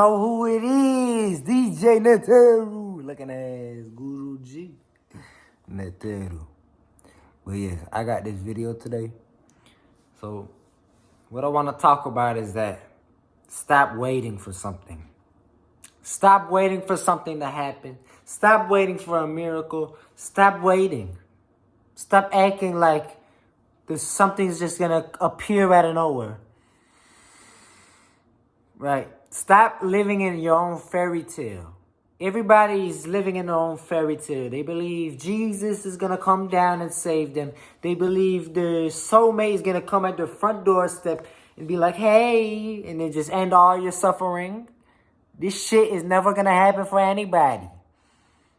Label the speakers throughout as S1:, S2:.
S1: Know who it is? DJ Neteru. Looking ass Guruji. Neteru. But yeah, I got this video today. So what I want to talk about is that stop waiting for something. Stop waiting for something to happen. Stop waiting for a miracle. Stop waiting. Stop acting like there's something's just gonna appear out of nowhere. Right? Stop living in your own fairy tale. Everybody's living in their own fairy tale. They believe Jesus is going to come down and save them. They believe their soulmate is going to come at their front doorstep and be like, hey, and then just end all your suffering. This shit is never going to happen for anybody.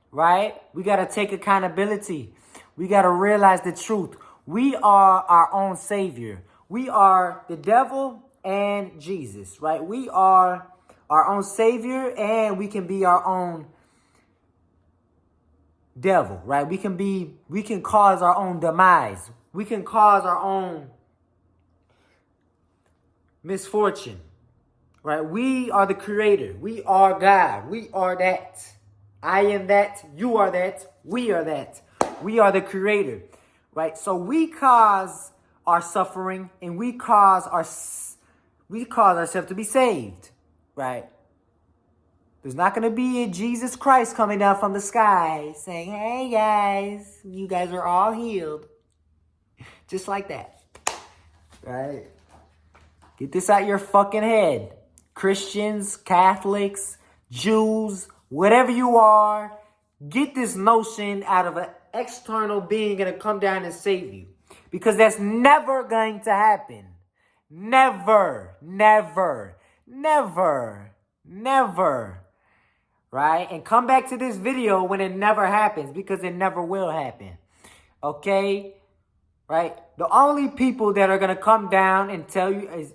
S1: Right? We got to take accountability. We got to realize the truth. We are our own savior. We are the devil and Jesus, right? We are our own savior and we can be our own devil, right? We can cause our own demise. We can cause our own misfortune, right? We are the creator. We are God. We are that. I am that. You are that. We are that. We are the creator, right? So we cause our suffering and we cause ourselves to be saved, right? There's not going to be a Jesus Christ coming down from the sky saying, hey guys, you guys are all healed. Just like that, right? Get this out your fucking head. Christians, Catholics, Jews, whatever you are, get this notion out of an external being going to come down and save you. Because that's never going to happen. Never, never, never, never. Right? And come back to this video when it never happens, because it never will happen. Okay? Right? The only people that are going to come down and tell you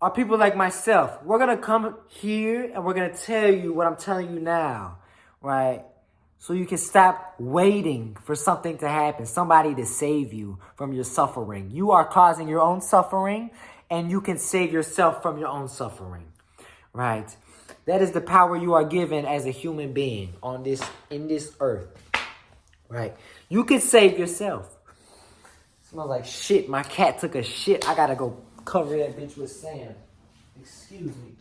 S1: are people like myself. We're going to come here and we're going to tell you what I'm telling you now. Right? So you can stop waiting for something to happen, somebody to save you from your suffering. You are causing your own suffering, and you can save yourself from your own suffering, right? That is the power you are given as a human being in this earth, right? You can save yourself. Smells like shit. My cat took a shit. I gotta go cover that bitch with sand. Excuse me.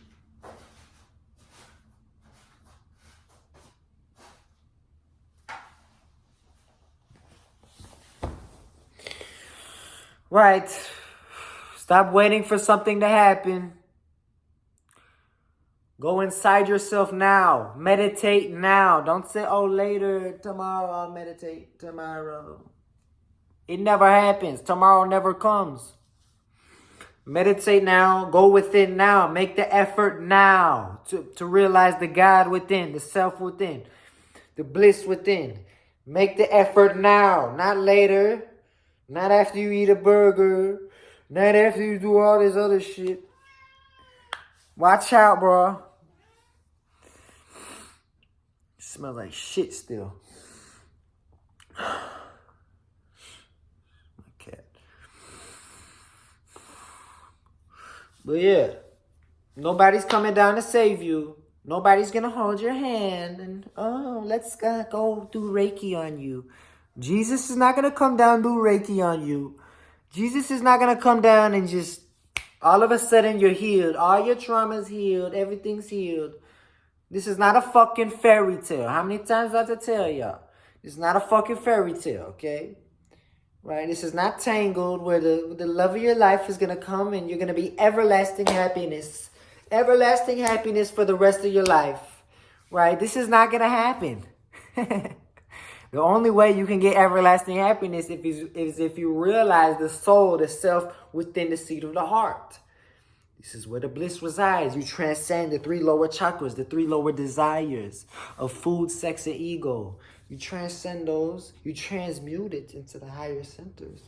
S1: Right. Stop waiting for something to happen. Go inside yourself now. Meditate now. Don't say, oh, later, tomorrow I'll meditate. Tomorrow. It never happens. Tomorrow never comes. Meditate now. Go within now. Make the effort now to realize the God within, the self within, the bliss within. Make the effort now, not later. Not after you eat a burger. Not after you do all this other shit. Watch out, bro. Smells like shit still. My cat. But yeah. Nobody's coming down to save you. Nobody's going to hold your hand and, oh, let's go do Reiki on you. Jesus is not going to come down and do Reiki on you. Jesus is not going to come down and just all of a sudden you're healed. All your trauma's healed. Everything's healed. This is not a fucking fairy tale. How many times do I have to tell y'all? It's not a fucking fairy tale, okay? Right? This is not Tangled where the love of your life is going to come and you're going to be everlasting happiness. Everlasting happiness for the rest of your life. Right? This is not going to happen. The only way you can get everlasting happiness is if you realize the soul, the self within the seat of the heart. This is where the bliss resides. You transcend the 3 lower chakras, the 3 lower desires of food, sex, and ego. You transcend those. You transmute it into the higher centers.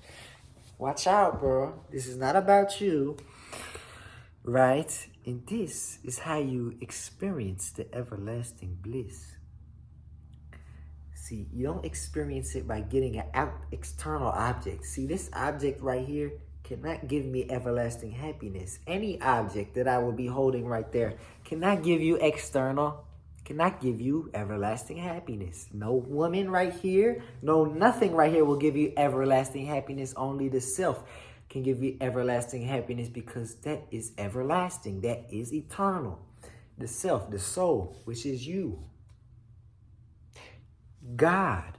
S1: Watch out, bro. This is not about you. Right? And this is how you experience the everlasting bliss. See, you don't experience it by getting an external object. See, this object right here, cannot give me everlasting happiness. Any object that I will be holding right there cannot give you external, cannot give you everlasting happiness. No woman right here, no nothing right here will give you everlasting happiness. Only the self can give you everlasting happiness, because that is everlasting. That is eternal. The self, the soul, which is you. God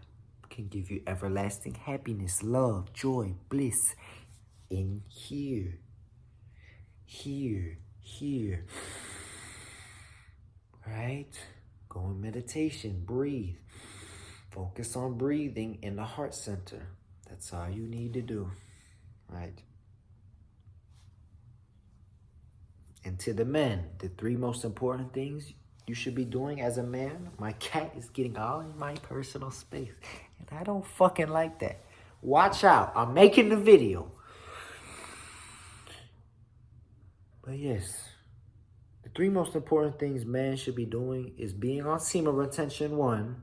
S1: can give you everlasting happiness, love, joy, bliss in here. Here. Right? Go in meditation, breathe. Focus on breathing in the heart center. That's all you need to do. Right? And to the men, the 3 most important things you should be doing as a man. My cat is getting all in my personal space, and I don't fucking like that. Watch out. I'm making the video. But yes, the 3 most important things man should be doing is being on semen retention, 1.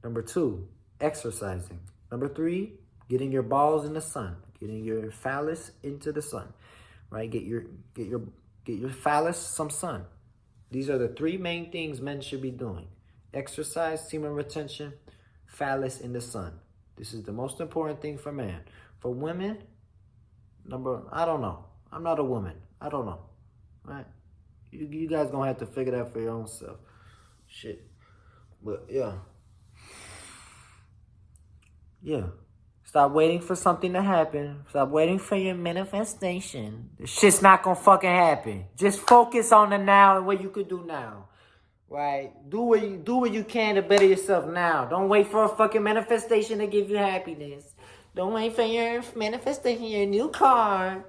S1: Number 2, exercising. Number 3, getting your balls in the sun, getting your phallus into the sun. Right? Get your phallus some sun. These are the 3 main things men should be doing. Exercise, semen retention, phallus in the sun. This is the most important thing for man. For women, I don't know. I'm not a woman. I don't know. Right? You guys gonna have to figure that for your own self. Shit. But yeah. Yeah. Stop waiting for something to happen. Stop waiting for your manifestation. The shit's not gonna fucking happen. Just focus on the now and what you could do now. Right? Do what you can to better yourself now. Don't wait for a fucking manifestation to give you happiness. Don't wait for your manifestation, your new car.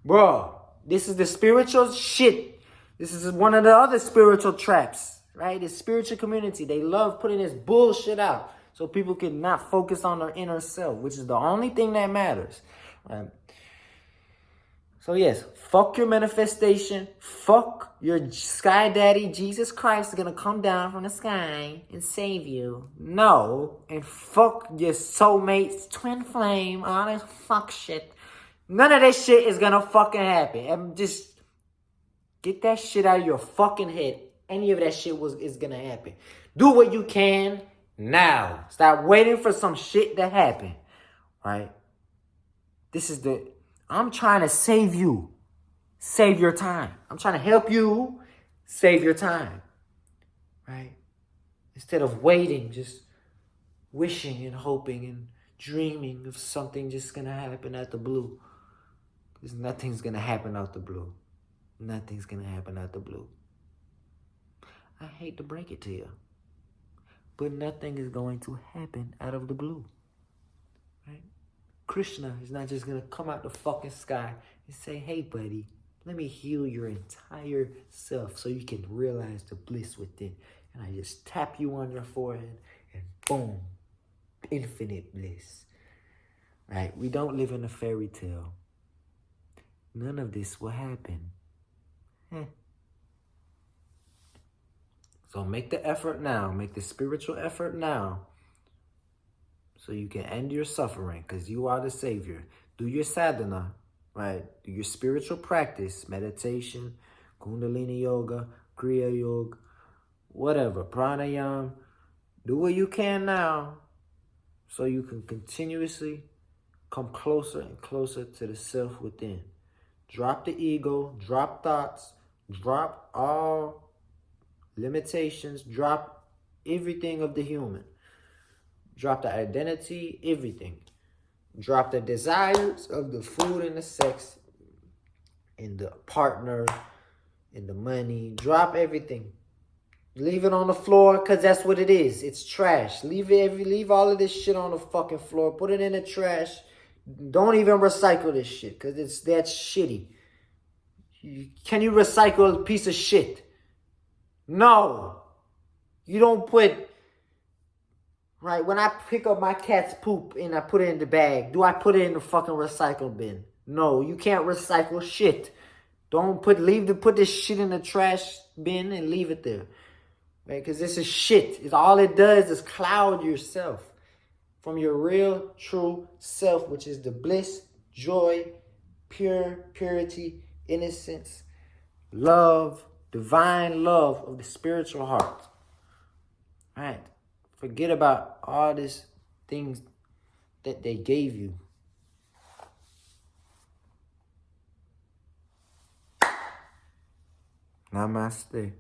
S1: Bro, this is the spiritual shit. This is one of the other spiritual traps. Right? The spiritual community. They love putting this bullshit out, so people can not focus on their inner self, which is the only thing that matters. Right? So yes, fuck your manifestation. Fuck your sky daddy. Jesus Christ is going to come down from the sky and save you. No. And fuck your soulmates, twin flame, all that fuck shit. None of that shit is going to fucking happen. And just get that shit out of your fucking head. Any of that shit is going to happen. Do what you can now. Stop waiting for some shit to happen. Right? I'm trying to save you. Save your time. I'm trying to help you save your time. Right? Instead of waiting, just wishing and hoping and dreaming of something just going to happen out the blue. Because nothing's going to happen out the blue. Nothing's going to happen out the blue. I hate to break it to you, but nothing is going to happen out of the blue. Right? Krishna is not just going to come out the fucking sky and say, hey, buddy, let me heal your entire self so you can realize the bliss within. And I just tap you on your forehead and boom, infinite bliss. Right? We don't live in a fairy tale. None of this will happen. So make the effort now. Make the spiritual effort now, so you can end your suffering, because you are the savior. Do your sadhana, right? Do your spiritual practice, meditation, kundalini yoga, kriya yoga, whatever, pranayama. Do what you can now, so you can continuously come closer and closer to the self within. Drop the ego, drop thoughts, drop all limitations, drop everything of the human. Drop the identity, everything. Drop the desires of the food and the sex and the partner and the money. Drop everything. Leave it on the floor, because that's what it is. It's trash. Leave all of this shit on the fucking floor. Put it in the trash. Don't even recycle this shit, because that's shitty. Can you recycle a piece of shit? No. You don't put... Right, when I pick up my cat's poop and I put it in the bag, do I put it in the fucking recycle bin? No, you can't recycle shit. Put this shit in the trash bin and leave it there. Right, because this is shit. All it does is cloud yourself from your real, true self, which is the bliss, joy, purity, innocence, love, divine love of the spiritual heart. Right? Forget about all these things that they gave you. Namaste.